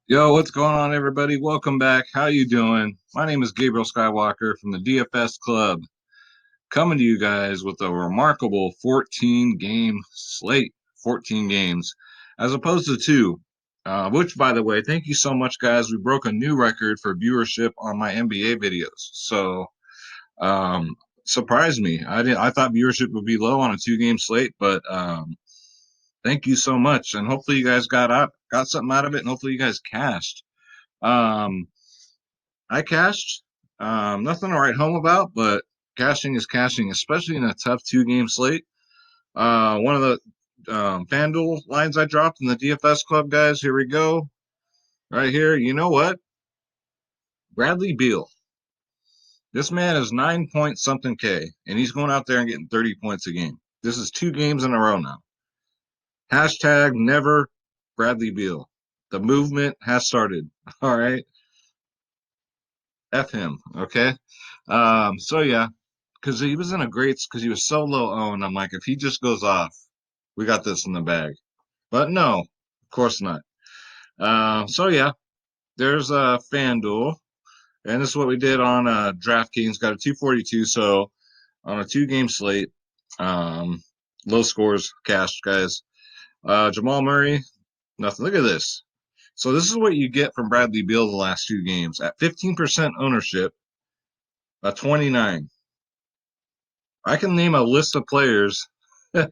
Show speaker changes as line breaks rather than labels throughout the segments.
Yo, what's going on, everybody? Welcome back. How you doing? My name is Gabriel Skywalker from the DFS Club, coming to you guys with a remarkable 14 game slate. 14 games, as opposed to two. Which, by the way, thank you so much, guys. We broke a new record for viewership on my NBA videos. So, um, surprised me. I thought viewership would be low on a two-game slate, but thank you so much, and hopefully you guys got something out of it, and hopefully you guys cashed. Um, I cashed. Nothing to write home about, but cashing is cashing, especially in a tough two-game slate. One of the FanDuel lines I dropped in the DFS club, guys. Here we go. Right here. You know what? Bradley Beal. This man is 9 point something K, and he's going out there and getting 30 points a game. This is two games in a row now. Hashtag never Bradley Beal. The movement has started. All right. F him. Okay. So yeah, because he was in a great because he was so low owned. I'm like, if he just goes off, we got this in the bag. But no, of course not. So yeah, there's a FanDuel, and this is what we did on DraftKings. Got a 242. So on a two-game slate, um, low scores, cash guys. Jamal Murray, nothing. Look at this. So this is what you get from Bradley Beal the last two games at 15% ownership, a 29. I can name a list of players that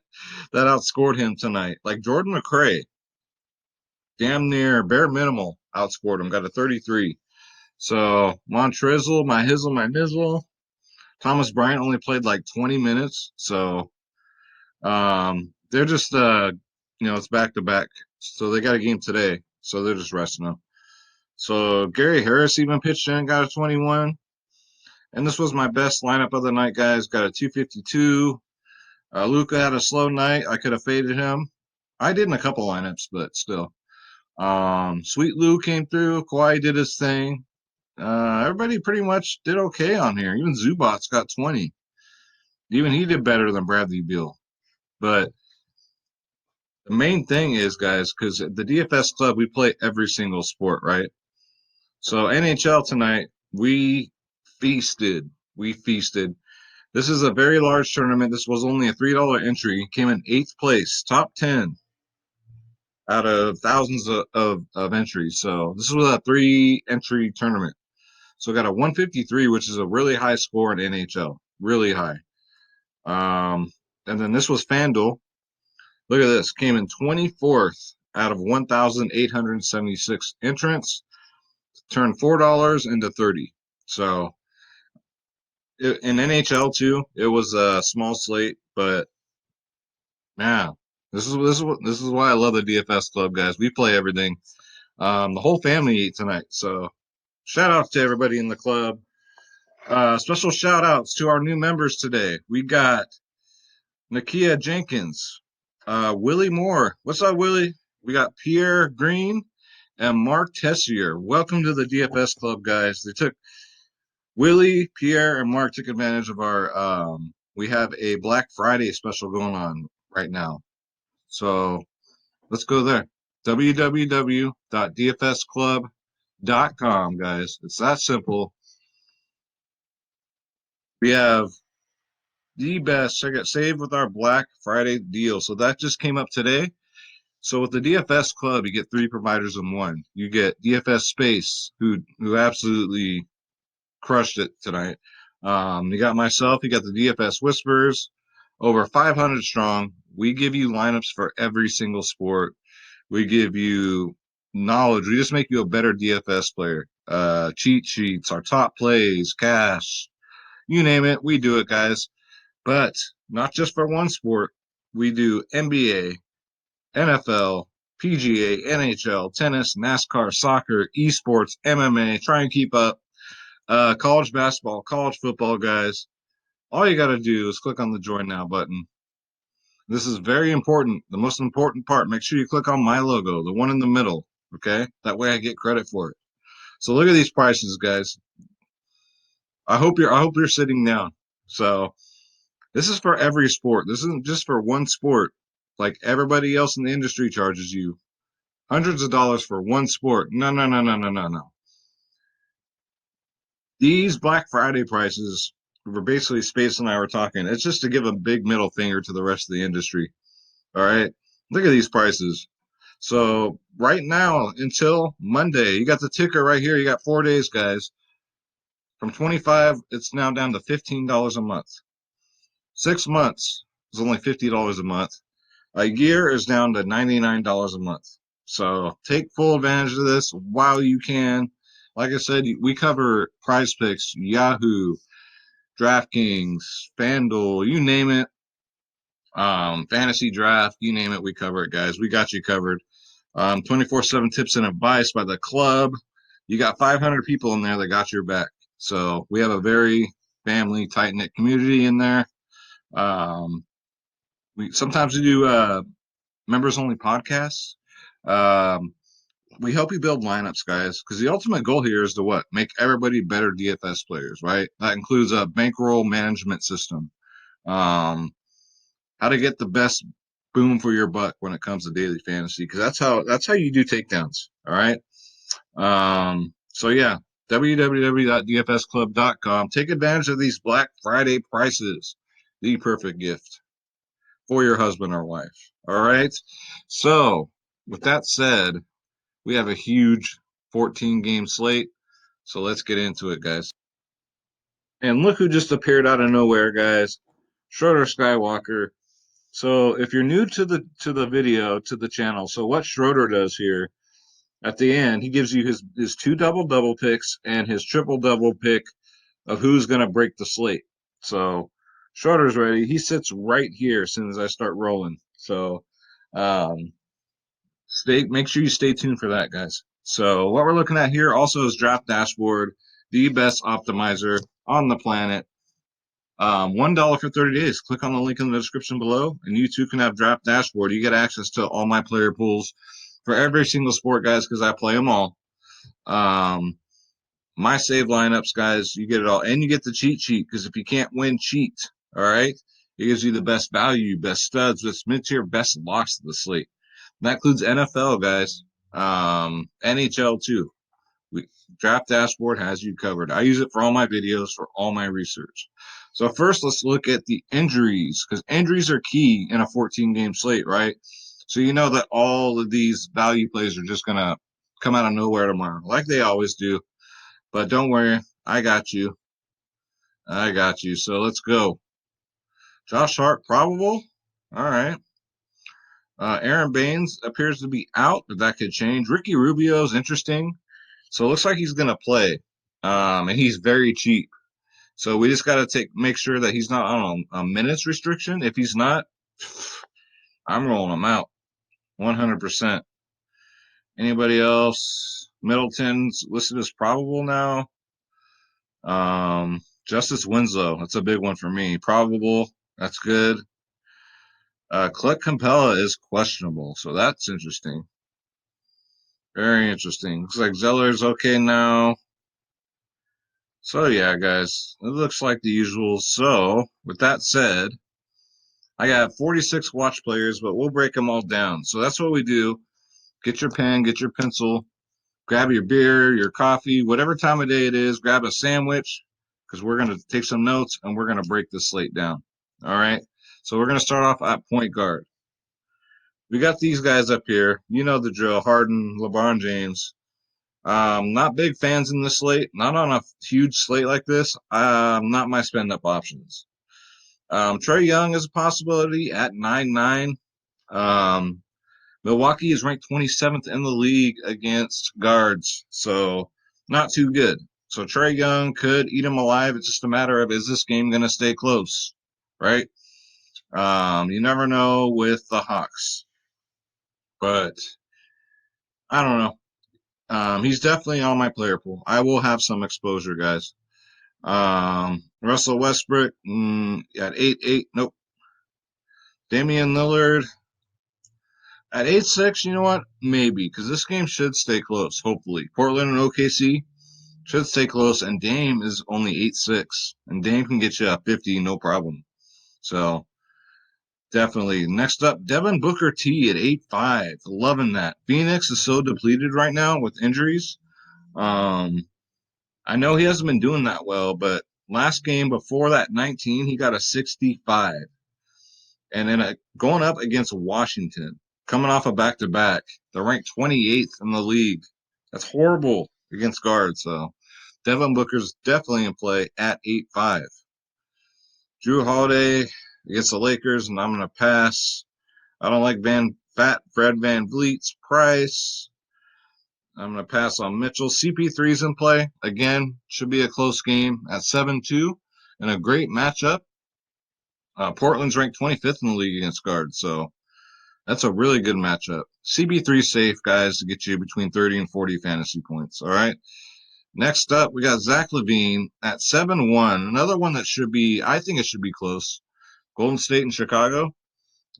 outscored him tonight. Like Jordan McRae, damn near bare minimal outscored him, got a 33. So Montrezl, my hizzle, my mizzle. Thomas Bryant only played like 20 minutes. So they're just it's back to back. So they got a game today. So they're just resting up. So Gary Harris even pitched in, got a 21. And this was my best lineup of the night, guys. Got a 252. Luca had a slow night. I could have faded him. I did in a couple lineups, but still. Sweet Lou came through. Kawhi did his thing. Everybody pretty much did okay on here. Even Zubats got 20. Even he did better than Bradley Beal. But the main thing is, guys, because the DFS club, we play every single sport, right? So NHL tonight, we feasted. We feasted. This is a very large tournament. This was only a $3 entry. Came in eighth place, top 10 out of thousands of entries. So this was a three entry tournament. So got a 153, which is a really high score in NHL, really high. And then this was FanDuel. Look at this, came in 24th out of 1,876 entrants, turned $4 into 30. So in NHL too, it was a small slate, but man, this is why I love the DFS club, guys. We play everything. The whole family ate tonight, so shout out to everybody in the club. Special shout outs to our new members today. We got Nakia Jenkins, Willie Moore. What's up, Willie? We got Pierre Green and Mark Tessier. Welcome to the DFS club, guys. Willie, Pierre, and Mark took advantage of our we have a Black Friday special going on right now. So let's go there. www.dfsclub.com, guys. It's that simple. We have the best. Check it. Save with our Black Friday deal. So that just came up today. So with the DFS Club, you get three providers in one. You get DFS Space, who absolutely crushed it tonight. You got myself. You got the DFS Whispers, over 500 strong. We give you lineups for every single sport. We give you knowledge. We just make you a better DFS player. Cheat sheets, our top plays, cash, you name it. We do it, guys. But not just for one sport. We do NBA, NFL, PGA, NHL, tennis, NASCAR, soccer, esports, MMA. Try and keep up. College basketball, college football, guys. All you got to do is click on the Join Now button. This is very important. The most important part. Make sure you click on my logo, the one in the middle. Okay, that way I get credit for it. So look at these prices, guys. I hope you're sitting down. So this is for every sport. This isn't just for one sport. Like everybody else in the industry charges you. Hundreds of dollars for one sport. No, no, no, no, no, no, no. These Black Friday prices were basically Space and I were talking. It's just to give a big middle finger to the rest of the industry. All right. Look at these prices. So right now until Monday, you got the ticker right here. You got 4 days, guys. From 25, it's now down to $15 a month. 6 months is only $50 a month. A year is down to $99 a month. So take full advantage of this while you can. Like I said, we cover Prize Picks, Yahoo, DraftKings, Fanduel, you name it. Fantasy draft, you name it, we cover it, guys. We got you covered. 24/7 tips and advice by the club. You got 500 people in there that got your back. So we have a very family, tight knit community in there. Um, we sometimes we do members only podcasts. Um, we help you build lineups, guys, because the ultimate goal here is to what? Make everybody better DFS players, right? That includes a bankroll management system. Um, how to get the best boom for your buck when it comes to daily fantasy, because that's how you do takedowns. All right. So yeah, www.dfsclub.com. Take advantage of these Black Friday prices. The perfect gift for your husband or wife. All right. So with that said, we have a huge 14 game slate. So let's get into it, guys. And look who just appeared out of nowhere, guys. Schroeder Skywalker. So if you're new to the video, to the channel, so what Schroeder does here at the end, he gives you his two double picks and his triple double pick of who's gonna break the slate. So Schroeder's ready. He sits right here as soon as I start rolling. So um, make sure you stay tuned for that, guys. So what we're looking at here also is Draft Dashboard, the best optimizer on the planet. $1 for 30 days. Click on the link in the description below, and you too can have Draft Dashboard. You get access to all my player pools for every single sport, guys, because I play them all. Um, my save lineups, guys, you get it all, and you get the cheat sheet because if you can't win, cheat. All right, it gives you the best value, best studs, best mid-tier, best locks of the slate. And that includes NFL, guys, NHL too. We, Draft Dashboard has you covered. I use it for all my videos, for all my research. So first, let's look at the injuries because injuries are key in a 14-game slate, right? So you know that all of these value plays are just gonna come out of nowhere tomorrow, like they always do. But don't worry, I got you. I got you. So let's go. Josh Hart probable. All right. Aaron Baines appears to be out, but that could change. Ricky Rubio's interesting. So it looks like he's going to play. And he's very cheap. So we just got to make sure that he's not on a minutes restriction. If he's not, I'm rolling him out 100%. Anybody else? Middleton's listed as probable now. Justice Winslow, that's a big one for me. Probable, that's good. Clint Capella is questionable, so that's interesting. Very interesting. Looks like Zeller's okay now. So yeah, guys, it looks like the usual. So with that said, I got 46 watch players, but we'll break them all down. So that's what we do. Get your pen, get your pencil, grab your beer, your coffee, whatever time of day it is, grab a sandwich because we're going to take some notes and we're going to break this slate down. All right. So we're going to start off at point guard. We got these guys up here. You know the drill. Harden, LeBron James. Not big fans in this slate. Not on a huge slate like this. Not my spend up options. Trae Young is a possibility at 9-9. Um, Milwaukee is ranked 27th in the league against guards, so not too good. So Trae Young could eat him alive. It's just a matter of is this game going to stay close, right? You never know with the Hawks, but I don't know. He's definitely on my player pool. I will have some exposure, guys. Russell Westbrook at 8-8. Nope. Damian Lillard at 8-6. You know what? Maybe because this game should stay close. Hopefully, Portland and OKC should stay close. And Dame is only 8-6, and Dame can get you a 50, no problem. So Definitely. Next up, Devin Booker T at 8.5. Loving that. Phoenix is so depleted right now with injuries. Um, I know he hasn't been doing that well, but last game before that 19, he got a 65. And then going up against Washington, coming off a back-to-back, they're ranked 28th in the league. That's horrible against guards. So Devin Booker's definitely in play at 8.5. Drew Holiday against the Lakers, and I'm going to pass. I don't like Fred Van Vliet's price. I'm going to pass on Mitchell. CP3's in play. Again, should be a close game at 7-2 and a great matchup. Portland's ranked 25th in the league against guards, so that's a really good matchup. CP3 safe, guys, to get you between 30 and 40 fantasy points. All right. Next up, we got Zach LaVine at 7-1. Another one that should be, I think it should be close. Golden State and Chicago.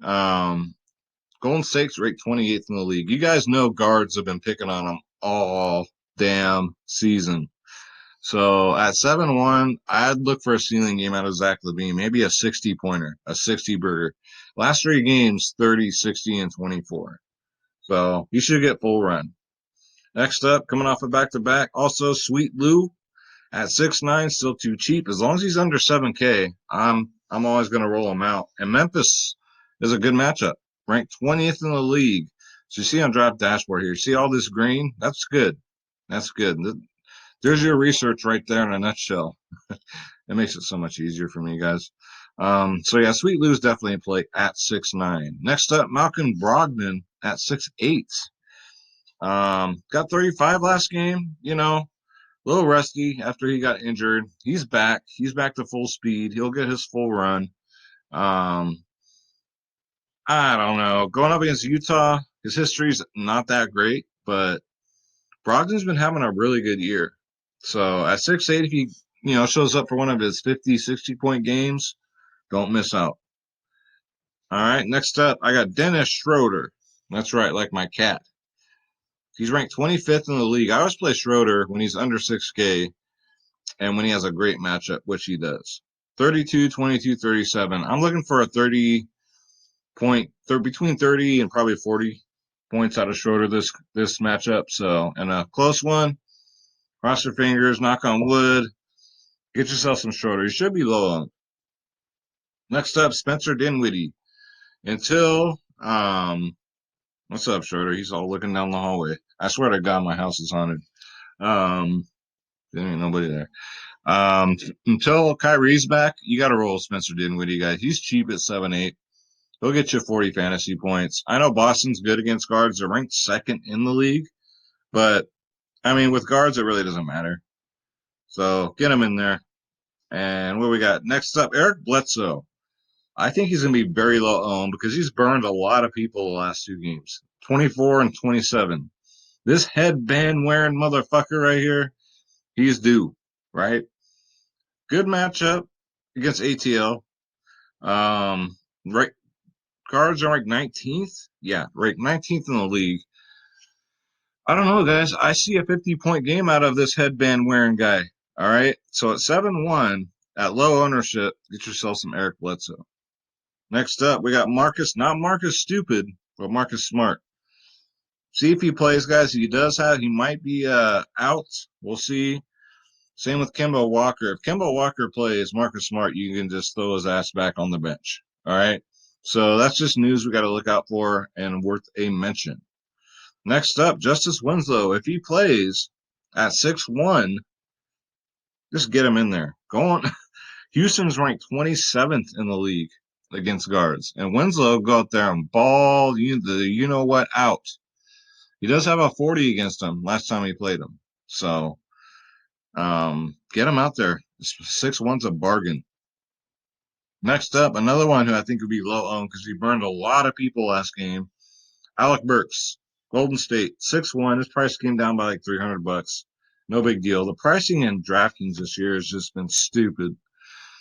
Golden State's ranked 28th in the league. You guys know guards have been picking on them all damn season. So at 7-1, I'd look for a ceiling game out of Zach LaVine, maybe a 60-pointer, a 60-burger. Last 3 games, 30, 60, and 24. So he should get full run. Next up, coming off a back-to-back, also Sweet Lou at 6'9", still too cheap. As long as he's under 7K, I'm always going to roll him out. And Memphis is a good matchup, ranked 20th in the league. So you see on Draft Dashboard here, you see all this green? That's good. That's good. There's your research right there in a nutshell. It makes it so much easier for me, guys. So yeah, Sweet Lou's definitely in play at 6'9". Next up, Malcolm Brogdon at 6'8". Got 35 last game, a little rusty after he got injured. He's back. He's back to full speed. He'll get his full run. I don't know. Going up against Utah, his history's not that great, but Brogdon's been having a really good year. So at 6'8", if he, shows up for one of his 50, 60-point games, don't miss out. All right, next up, I got Dennis Schroeder. That's right, like my cat. He's ranked 25th in the league. I always play Schroeder when he's under 6K and when he has a great matchup, which he does. 32, 22, 37. I'm looking for a 30 point, between 30 and probably 40 points out of Schroeder this matchup. So, and a close one. Cross your fingers, knock on wood. Get yourself some Schroeder. You should be low on. Next up, Spencer Dinwiddie. Until, what's up, Schroeder? He's all looking down the hallway. I swear to God, my house is haunted. There ain't nobody there. Until Kyrie's back, you got to roll Spencer Dinwiddie, guys. He's cheap at 7-8. He'll get you 40 fantasy points. I know Boston's good against guards. They're ranked second in the league. But, with guards, it really doesn't matter. So get him in there. And what we got? Next up, Eric Bledsoe. I think he's going to be very low owned because he's burned a lot of people the last 2 games. 24 and 27. This headband wearing motherfucker right here, he's due, right? Good matchup against ATL. Right, guards are ranked 19th. Yeah, ranked 19th in the league. I don't know, guys. I see a 50-point game out of this headband wearing guy. All right. So at 7-1, at low ownership, get yourself some Eric Bledsoe. Next up, we got Marcus, not Marcus Stupid, but Marcus Smart. See if he plays, guys. He might be out. We'll see. Same with Kemba Walker. If Kemba Walker plays Marcus Smart, you can just throw his ass back on the bench. All right. So that's just news we got to look out for and worth a mention. Next up, Justice Winslow. If he plays at 6'1", just get him in there. Go on. Houston's ranked 27th in the league against guards. And Winslow go out there and ball you know what out. He does have a 40 against him last time he played him. So get him out there. 6'1's a bargain. Next up, another one who I think would be low owned because he burned a lot of people last game. Alec Burks, Golden State, 6'1". His price came down by like $300. No big deal. The pricing in DraftKings this year has just been stupid.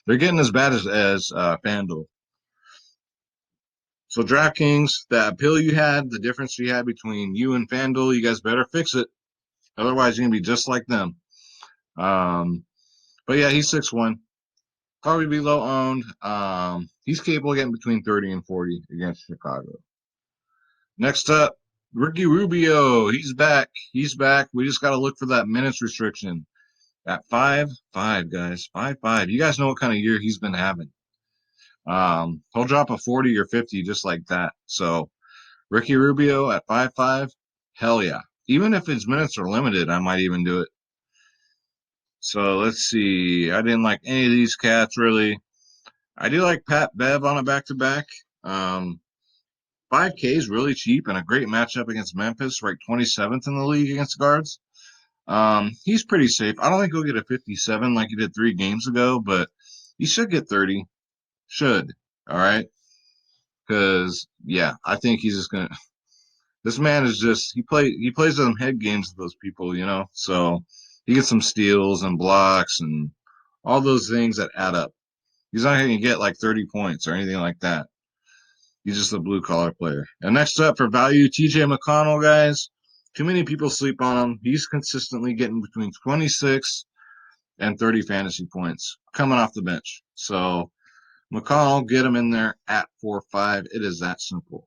They're getting as bad as Fanduel. So DraftKings, that appeal you had, the difference you had between you and Fanduel, you guys better fix it. Otherwise, you're going to be just like them. But yeah, he's 6'1". Probably be low owned. He's capable of getting between 30 and 40 against Chicago. Next up, Ricky Rubio. He's back. He's back. We just got to look for that minutes restriction at 5-5, guys. 5-5. You guys know what kind of year he's been having. He'll drop a 40 or 50 just like that. So Ricky Rubio at 5-5, hell yeah. Even if his minutes are limited, I might even do it. So let's see. I didn't like any of these cats really. I do like Pat Bev on a back-to-back. 5K is really cheap and a great matchup against Memphis, ranked 27th in the league against guards. He's pretty safe. I don't think he'll get a 57 like he did 3 games ago, but he should get 30. Should. All right. Because yeah, I think he's just gonna. This man is just he plays some head games with those people, you know. So he gets some steals and blocks and all those things that add up. He's not going to get like 30 points or anything like that. He's just a blue collar player. And next up for value, TJ McConnell, guys. Too many people sleep on him. He's consistently getting between 26 and 30 fantasy points coming off the bench. So McConnell, get him in there at 4-5. It is that simple.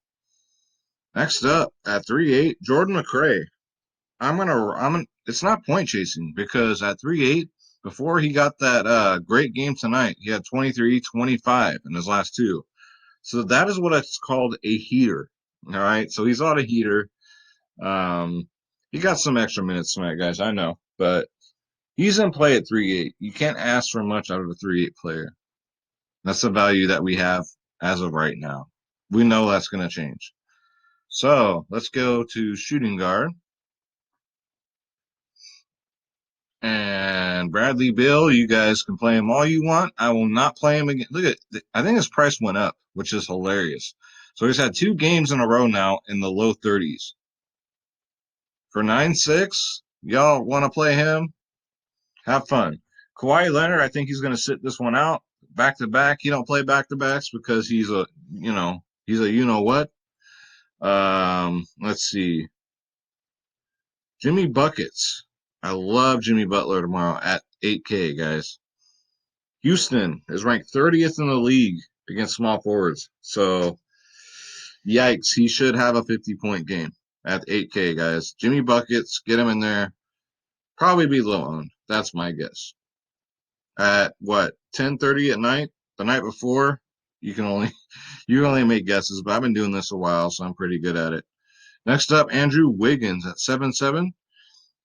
Next up at 3-8, Jordan McRae. It's not point chasing because at 3-8, before he got that great game tonight, he had 23, 25 in his last 2. So that is what it's called a heater. All right. So he's on a heater. He got some extra minutes tonight, guys. I know, but he's in play at 3-8. You can't ask for much out of a 3-8 player. That's the value that we have as of right now. We know that's going to change. So let's go to shooting guard. And Bradley Beal, you guys can play him all you want. I will not play him again. Look at, I think his price went up, which is hilarious. So he's had 2 games in a row now in the low 30s. For 9-6, y'all want to play him? Have fun. Kawhi Leonard, I think he's going to sit this one out back to back. He don't play back to backs because he's a you know what. Let's see. Jimmy Buckets. I love Jimmy Butler tomorrow at 8K, guys. Houston is ranked 30th in the league against small forwards. So, yikes, he should have a 50-point game at 8K, guys. Jimmy Buckets, get him in there. Probably be low owned. That's my guess. At what, 10:30 at night, the night before, you can only make guesses, but I've been doing this a while, so I'm pretty good at it. Next up, Andrew Wiggins at 7-7.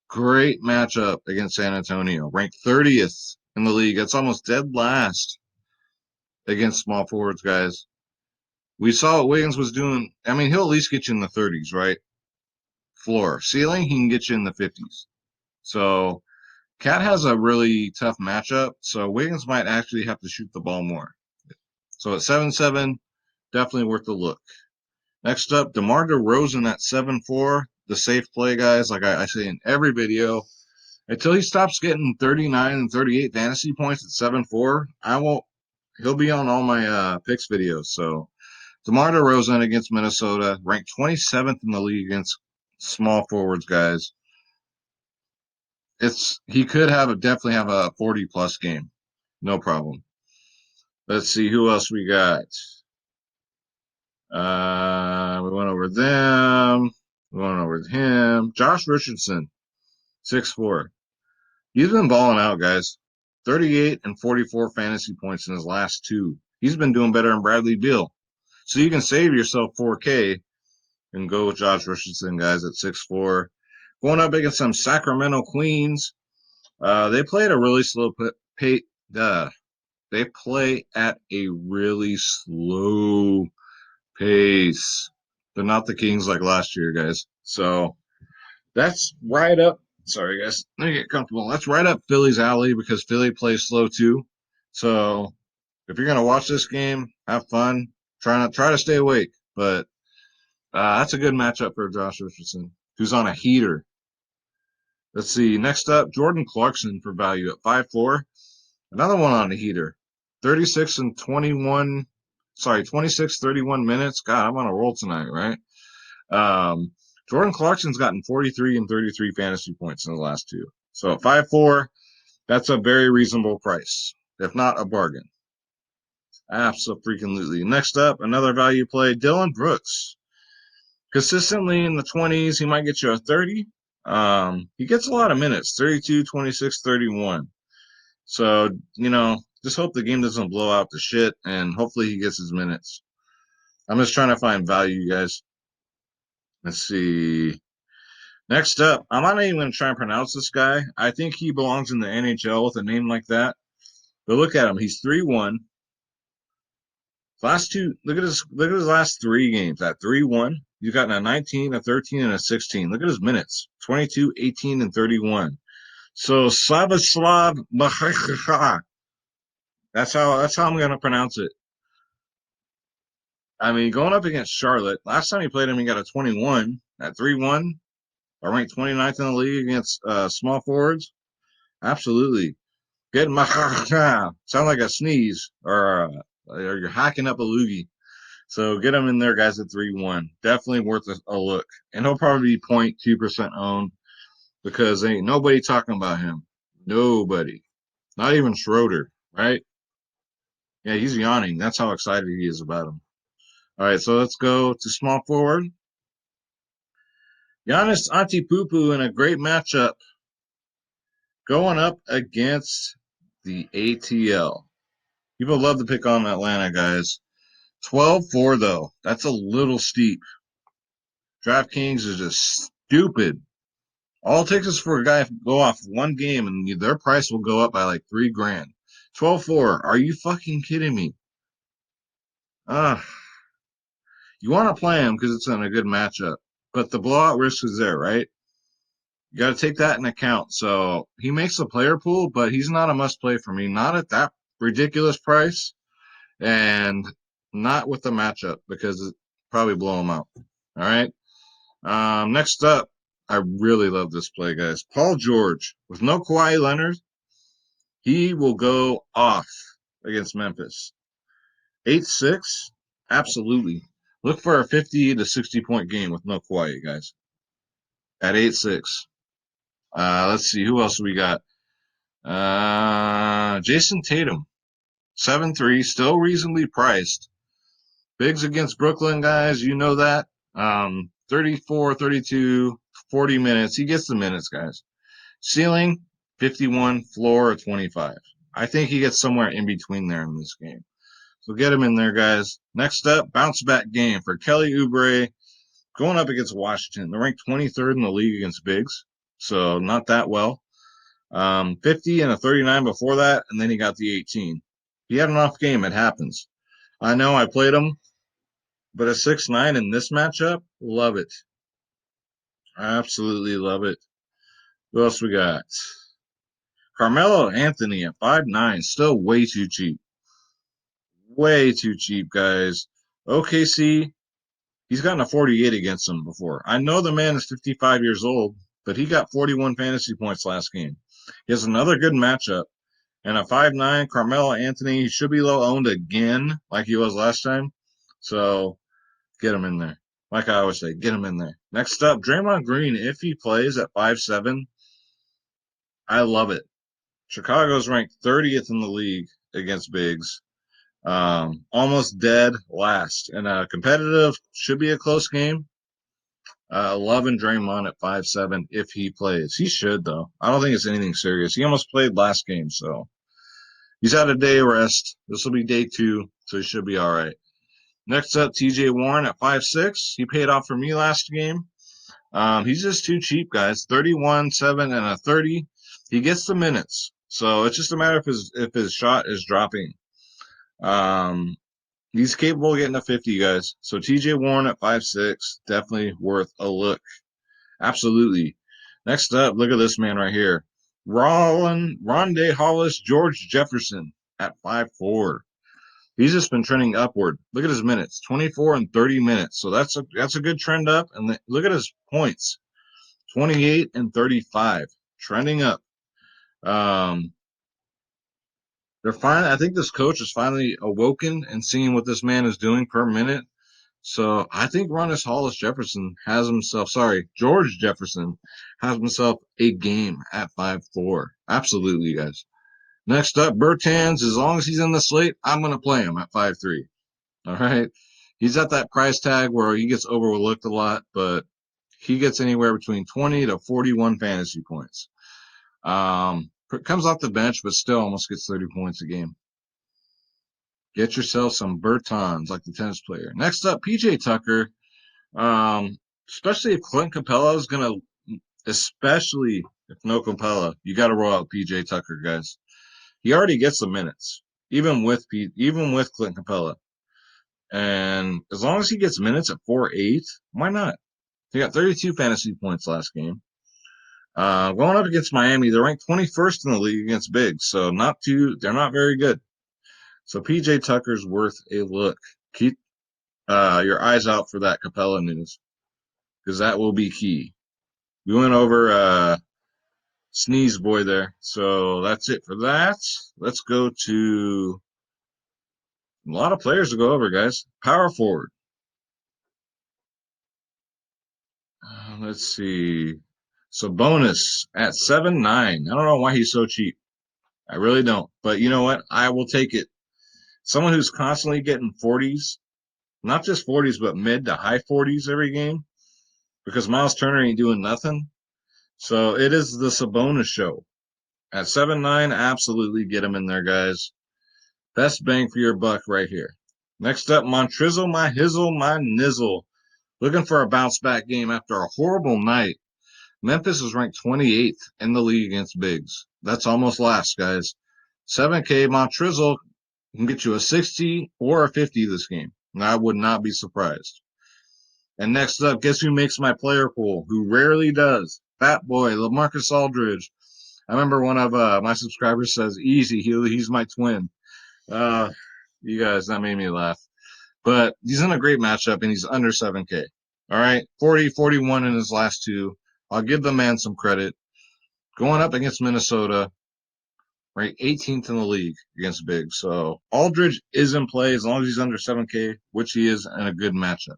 Great matchup against San Antonio, ranked 30th in the league. That's almost dead last against small forwards, guys. We saw what Wiggins was doing. I mean, he'll at least get you in the 30s, right? Floor. Ceiling, he can get you in the 50s. So Cat has a really tough matchup, so Wiggins might actually have to shoot the ball more. So at 7-7, definitely worth a look. Next up, DeMar DeRozan at 7-4. The safe play, guys, like I say in every video. Until he stops getting 39 and 38 fantasy points at 7-4, he'll be on all my picks videos. So DeMar DeRozan against Minnesota, ranked 27th in the league against small forwards, guys. He could definitely have a 40-plus game. No problem. Let's see who else we got. We went over them. We went over him. Josh Richardson, 6'4". He's been balling out, guys. 38 and 44 fantasy points in his last 2. He's been doing better than Bradley Beal. So you can save yourself 4K and go with Josh Richardson, guys, at 6'4". Going up against some Sacramento Queens. They play at a really slow pace. They play at a really slow pace. They're not the Kings like last year, guys. So that's right up. Sorry, guys. Let me get comfortable. That's right up Philly's alley because Philly plays slow too. So if you're gonna watch this game, have fun. Try to stay awake. But that's a good matchup for Josh Richardson, who's on a heater. Let's see. Next up, Jordan Clarkson for value at 5'4". Another one on a heater. 36 and 21. Sorry, 26, 31 minutes. God, I'm on a roll tonight, right? Jordan Clarkson's gotten 43 and 33 fantasy points in the last 2. So at 5'4", that's a very reasonable price, if not a bargain. Absolutely. Next up, another value play, Dylan Brooks. Consistently in the 20s, he might get you a 30. He gets a lot of minutes, 32, 26, 31. So, just hope the game doesn't blow out the shit, and hopefully he gets his minutes. I'm just trying to find value, guys. Let's see. Next up, I'm not even going to try and pronounce this guy. I think he belongs in the NHL with a name like that. But look at him. He's 3-1. Last two, look at his last three games. At 3-1, he's gotten a 19, a 13, and a 16. Look at his minutes. 22, 18, and 31. So Slavoslav Makhacha. That's how I'm gonna pronounce it. I mean, going up against Charlotte, last time he played him, he got a 21 at 3-1. I ranked 29th in the league against small forwards. Absolutely. Get Makhacha. Sound like a sneeze or you're hacking up a loogie. So get him in there, guys, at 3-1. Definitely worth a look. And he'll probably be 0.2% owned because ain't nobody talking about him. Nobody. Not even Schroeder, right? Yeah, he's yawning. That's how excited he is about him. All right, so let's go to small forward. Giannis Antetokounmpo in a great matchup going up against the ATL. People love to pick on Atlanta, guys. 12-4, though. That's a little steep. DraftKings is just stupid. All it takes is for a guy to go off one game and their price will go up by like $3,000. 12-4. Are you fucking kidding me? You want to play him because it's in a good matchup, but the blowout risk is there, right? You got to take that in account. So he makes the player pool, but he's not a must play for me. Not at that ridiculous price, and not with the matchup because it probably blow him out. All right. Next up, I really love this play, guys. Paul George with no Kawhi Leonard. He will go off against Memphis. 8-6? Absolutely. Look for a 50 to 60 point game with no Kawhi, guys. At 8-6. Let's see. Who else we got? Jason Tatum. 7-3. Still reasonably priced. Bigs against Brooklyn, guys. You know that. 34, 32, 40 minutes. He gets the minutes, guys. Ceiling, 51. Floor, 25. I think he gets somewhere in between there in this game. So get him in there, guys. Next up, bounce back game for Kelly Oubre going up against Washington. They're ranked 23rd in the league against bigs, so not that well. 50 and a 39 before that, and then he got the 18. He had an off game. It happens. I know I played him, but a 6-9 in this matchup, love it. Absolutely love it. Who else we got? Carmelo Anthony at 5'9", still way too cheap. Way too cheap, guys. OKC, he's gotten a 48 against him before. I know the man is 55 years old, but he got 41 fantasy points last game. He has another good matchup. And a 5'9", Carmelo Anthony, he should be low owned again, like he was last time. So get him in there. Like I always say, get him in there. Next up, Draymond Green, if he plays at 5'7", I love it. Chicago's ranked 30th in the league against bigs. Almost dead last. And competitive, should be a close game. Loving Draymond at 5'7" if he plays. He should, though. I don't think it's anything serious. He almost played last game, so he's had a day of rest. This will be day 2, so he should be all right. Next up, TJ Warren at 5'6". He paid off for me last game. He's just too cheap, guys. 31, 7, and a 30. He gets the minutes. So it's just a matter if his shot is dropping. He's capable of getting a 50, guys. So TJ Warren at 5'6", definitely worth a look. Absolutely. Next up, look at this man right here. Rondae Hollis, George Jefferson at 5'4". He's just been trending upward. Look at his minutes, 24 and 30 minutes. So that's a good trend up. And look at his points, 28 and 35, trending up. They're fine. I think this coach is finally awoken and seeing what this man is doing per minute. So I think George Jefferson has himself a game at 5'4". Absolutely, guys. Next up, Bertans. As long as he's in the slate, I'm going to play him at 5-3. All right. He's at that price tag where he gets overlooked a lot, but he gets anywhere between 20 to 41 fantasy points. Comes off the bench, but still almost gets 30 points a game. Get yourself some Bertans like the tennis player. Next up, PJ Tucker. Especially if Clint Capella is going to, especially if no Capella, you got to roll out PJ Tucker, guys. He already gets the minutes, even with Clint Capella. And as long as he gets minutes at 4-8, why not? He got 32 fantasy points last game. Going up against Miami, they're ranked 21st in the league against bigs, so they're not very good. So PJ Tucker's worth a look. Keep your eyes out for that Capella news, because that will be key. We went over Sneeze Boy there, so that's it for that. Let's go to a lot of players to go over, guys. Power forward. Let's see. So bonus at 7-9. I don't know why he's so cheap. I really don't. But you know what? I will take it. Someone who's constantly getting 40s, not just 40s, but mid to high 40s every game, because Miles Turner ain't doing nothing. So it is the Sabonis show. At 7-9, absolutely get him in there, guys. Best bang for your buck right here. Next up, Montrizzle, my hizzle, my nizzle. Looking for a bounce back game after a horrible night. Memphis is ranked 28th in the league against bigs. That's almost last, guys. 7K Montrizzle can get you a 60 or a 50 this game. And I would not be surprised. And next up, guess who makes my player pool? Who rarely does? Fat boy, LaMarcus Aldridge. I remember one of my subscribers says, easy, he's my twin. You guys, that made me laugh. But he's in a great matchup, and he's under 7K. All right, 40, 41 in his last two. I'll give the man some credit. Going up against Minnesota, right, 18th in the league against big. So Aldridge is in play as long as he's under 7K, which he is in a good matchup.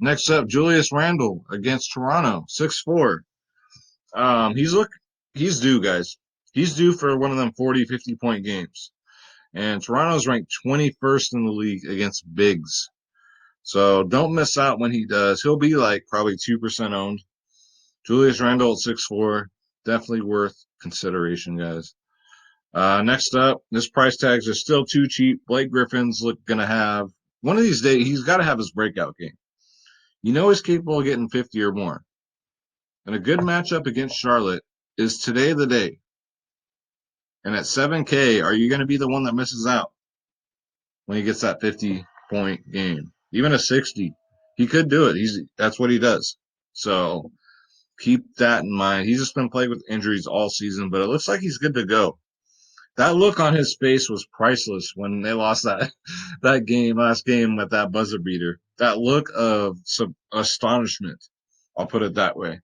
Next up, Julius Randle against Toronto, 6'4". He's due, guys. He's due for one of them 40, 50-point games. And Toronto's ranked 21st in the league against bigs. So don't miss out when he does. He'll be like probably 2% owned. Julius Randle at 6'4", definitely worth consideration, guys. Next up, this price tags are still too cheap. Blake Griffin's gonna have one of these days. He's got to have his breakout game. You know he's capable of getting 50 or more. And a good matchup against Charlotte is today the day. And at 7K, are you going to be the one that misses out when he gets that 50-point game? Even a 60, he could do it. That's what he does. So keep that in mind. He's just been plagued with injuries all season, but it looks like he's good to go. That look on his face was priceless when they lost that last game with that buzzer beater. That look of some astonishment, I'll put it that way.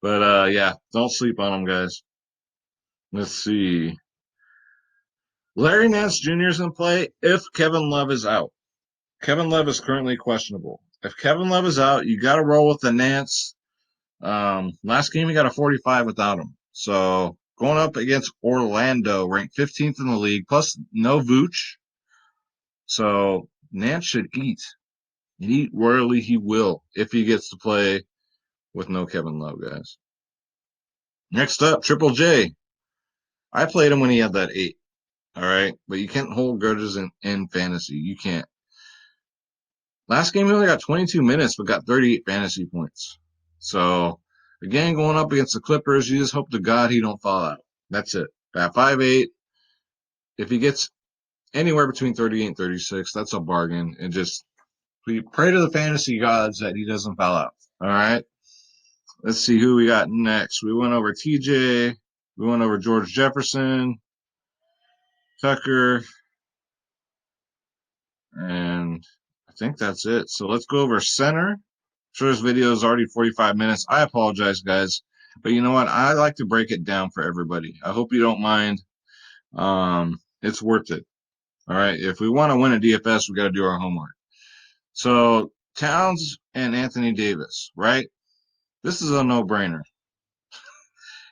But yeah, don't sleep on him, guys. Let's see. Larry Nance Jr. is in play if Kevin Love is out. Kevin Love is currently questionable. If Kevin Love is out, you got to roll with the Nance. Last game he got a 45 without him. So going up against Orlando, ranked 15th in the league, plus no Vooch. So Nance should eat. And eat royally he will if he gets to play with no Kevin Love, guys. Next up, Triple J. I played him when he had that 8. All right. But you can't hold grudges in fantasy. You can't. Last game he only got 22 minutes, but got 38 fantasy points. So again, going up against the Clippers, you just hope to God he don't fall out. That's it. At 5'8", if he gets anywhere between 38 and 36, that's a bargain. And just we pray to the fantasy gods that he doesn't foul out. All right. Let's see who we got next. We went over TJ. We went over George Jefferson, Tucker, and I think that's it. So let's go over center. I'm sure this video is already 45 minutes. I apologize, guys. But you know what? I like to break it down for everybody. I hope you don't mind. It's worth it. All right. If we want to win a DFS, we got to do our homework. So Towns and Anthony Davis, right? This is a no-brainer.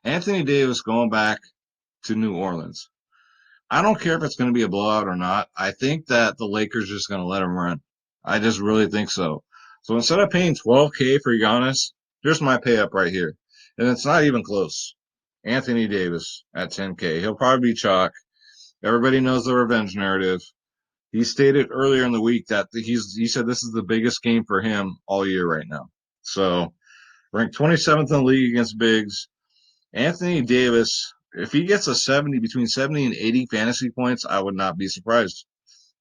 Anthony Davis going back to New Orleans. I don't care if it's going to be a blowout or not. I think that the Lakers are just going to let him run. I just really think so. So instead of paying 12K for Giannis, here's my pay up right here. And it's not even close. Anthony Davis at 10K. He'll probably be chalk. Everybody knows the revenge narrative. He stated earlier in the week that he said this is the biggest game for him all year right now. So ranked 27th in the league against bigs. Anthony Davis, if he gets a 70, between 70 and 80 fantasy points, I would not be surprised.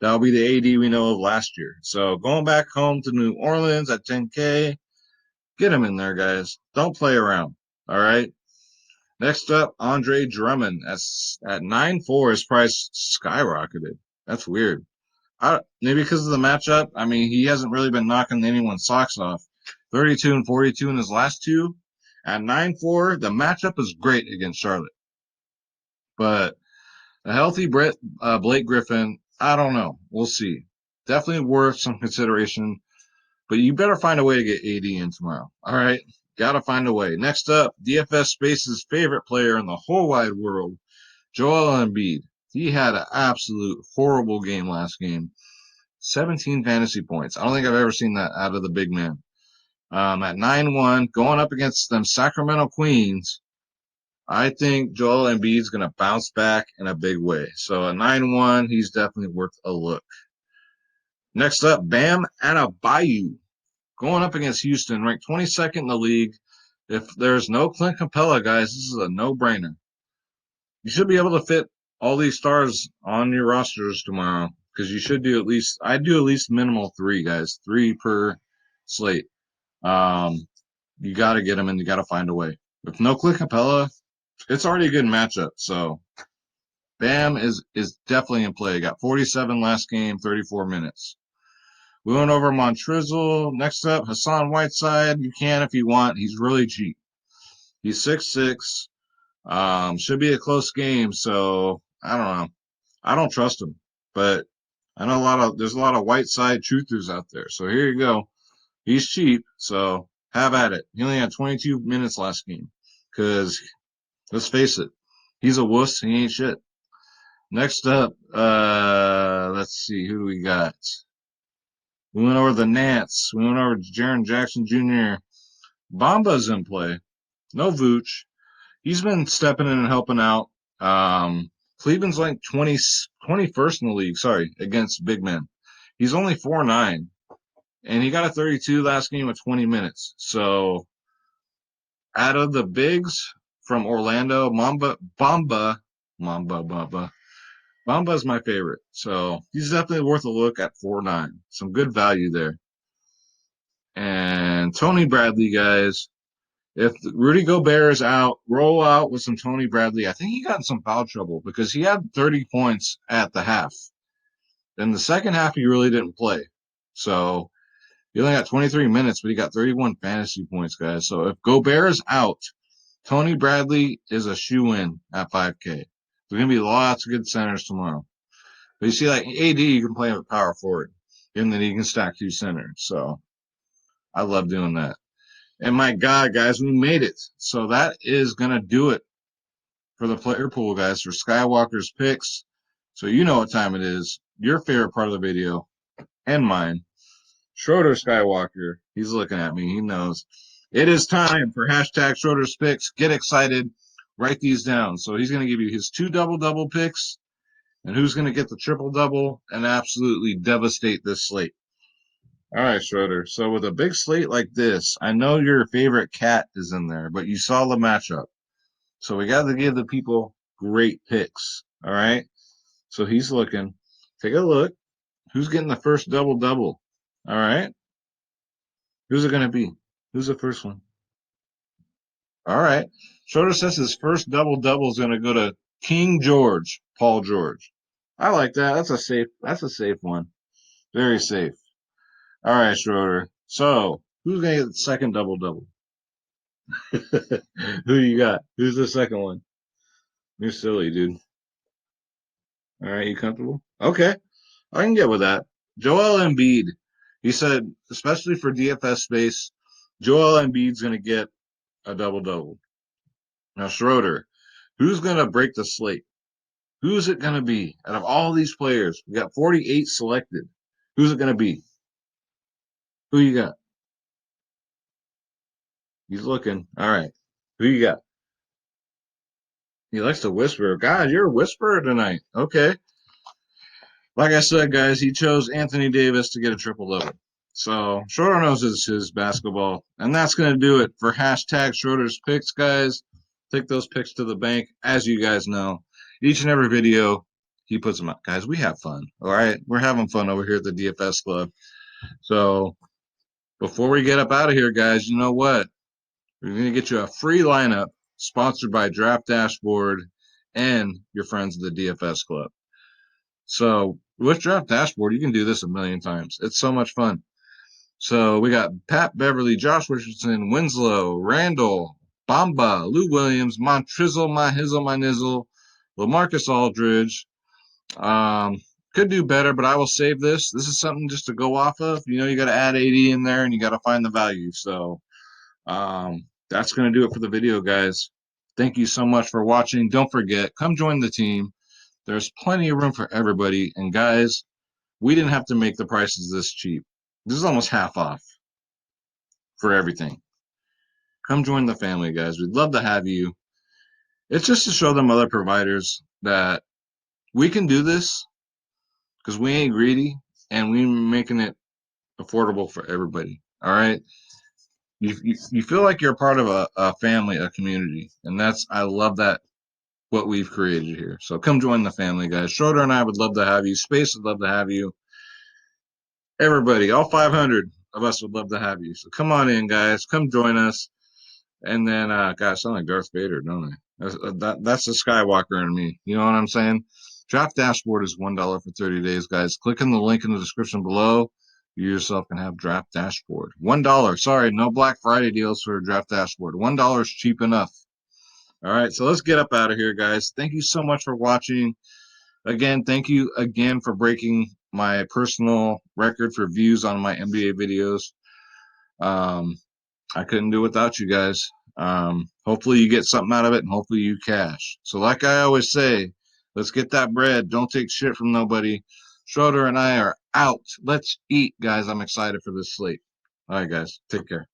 That'll be the AD we know of last year. So going back home to New Orleans at 10K, get him in there, guys. Don't play around. All right. Next up, Andre Drummond at 9.4. His price skyrocketed. That's weird. Maybe because of the matchup. I mean, he hasn't really been knocking anyone's socks off. 32 and 42 in his last two. At 9.4, the matchup is great against Charlotte. But a healthy Blake Griffin, I don't know. We'll see. Definitely worth some consideration. But you better find a way to get AD in tomorrow. All right? Got to find a way. Next up, DFS Space's favorite player in the whole wide world, Joel Embiid. He had an absolute horrible game last game. 17 fantasy points. I don't think I've ever seen that out of the big man. At 9-1, going up against them Sacramento Queens, I think Joel Embiid's going to bounce back in a big way. So at 9-1, he's definitely worth a look. Next up, Bam Adebayo, going up against Houston, ranked 22nd in the league. If there's no Clint Capella, guys, this is a no-brainer. You should be able to fit all these stars on your rosters tomorrow because you should do I'd do at least minimal 3, guys, 3 per slate. You got to get them and you got to find a way. With no Clint Capella, it's already a good matchup. So Bam is definitely in play. Got 47 last game, 34 minutes. We went over Montrizzle. Next up, Hassan Whiteside. You can if you want. He's really cheap. He's 6'6". Should be a close game. So I don't know. I don't trust him, but I know there's a lot of Whiteside truthers out there. So here you go. He's cheap. So have at it. He only had 22 minutes last game because let's face it, he's a wuss. He ain't shit. Next up, let's see, who do we got? We went over the Nats. We went over Jaren Jackson Jr. Bamba's in play. No Vooch. He's been stepping in and helping out. Cleveland's like 21st in the league, against big men. He's only 4'9", and he got a 32 last game with 20 minutes. So out of the bigs from Orlando, Bamba is my favorite. So he's definitely worth a look at 4'9". Some good value there. And Tony Bradley, guys. If Rudy Gobert is out, roll out with some Tony Bradley. I think he got in some foul trouble because he had 30 points at the half. In the second half, he really didn't play. So he only got 23 minutes, but he got 31 fantasy points, guys. So if Gobert is out, Tony Bradley is a shoe-in at 5K. There's going to be lots of good centers tomorrow. But you see, like AD, you can play with power forward, and then you can stack 2 centers. So I love doing that. And my God, guys, we made it. So that is going to do it for the player pool, guys, for Skywalker's picks. So you know what time it is. Your favorite part of the video and mine. Schroeder Skywalker. He's looking at me. He knows. It is time for hashtag Schroeder's picks. Get excited. Write these down. So he's going to give you his 2 double-double picks and who's going to get the triple-double and absolutely devastate this slate. All right, Schroeder. So with a big slate like this, I know your favorite cat is in there, but you saw the matchup. So we got to give the people great picks. All right. So he's looking. Take a look. Who's getting the first double-double? All right. Who's it going to be? Who's the first one? All right. Schroeder says his first double-double is going to go to King George, Paul George. I like that. That's a safe one. Very safe. All right, Schroeder. So who's going to get the second double-double? Who you got? Who's the second one? You're silly, dude. All right, you comfortable? Okay, I can get with that. Joel Embiid. He said, especially for DFS space, Joel Embiid's going to get a double-double. Now, Schroeder, Who's going to break the slate? Who's it going to be? Out of all these players, we got 48 selected. Who's it going to be? Who you got? He's looking. All right. Who you got? He likes to whisper. God, you're a whisperer tonight. Okay. Like I said, guys, he chose Anthony Davis to get a triple double. So Schroeder knows it's his basketball. And that's going to do it for hashtag Schroeder's picks, guys. Take those picks to the bank. As you guys know, each and every video, he puts them out. Guys, we have fun. All right. We're having fun over here at the DFS Club. So before we get up out of here, guys, you know what? We're going to get you a free lineup sponsored by Draft Dashboard and your friends at the DFS Club. So with Draft Dashboard, you can do this a million times. It's so much fun. So we got Pat Beverly, Josh Richardson, Winslow, Randall, Bamba, Lou Williams, Montrizzle, My Hizzle, My Nizzle, LaMarcus Aldridge. Could do better, but I will save this. This is something just to go off of. You know, you got to add 80 in there and you got to find the value. So that's going to do it for the video, guys. Thank you so much for watching. Don't forget, come join the team. There's plenty of room for everybody. And guys, we didn't have to make the prices this cheap. This is almost half off for everything. Come join the family, guys. We'd love to have you. It's just to show them other providers that we can do this because we ain't greedy and we making it affordable for everybody. All right. You feel like you're a part of a family, a community. And I love that what we've created here. So come join the family, guys. Schroeder and I would love to have you. Space would love to have you. Everybody, all 500 of us would love to have you. So come on in, guys. Come join us. And then, gosh, I sound like Darth Vader, don't I? That's the Skywalker in me. You know what I'm saying? Draft Dashboard is $1 for 30 days, guys. Click on the link in the description below. You yourself can have Draft Dashboard. $1. Sorry, no Black Friday deals for Draft Dashboard. $1 is cheap enough. All right, so let's get up out of here, guys. Thank you so much for watching. Again, thank you again for breaking my personal record for views on my NBA videos. I couldn't do without you guys. Hopefully you get something out of it and hopefully you cash. So like I always say, let's get that bread. Don't take shit from nobody. Schroeder and I are out. Let's eat, guys. I'm excited for this slate. All right, guys. Take care.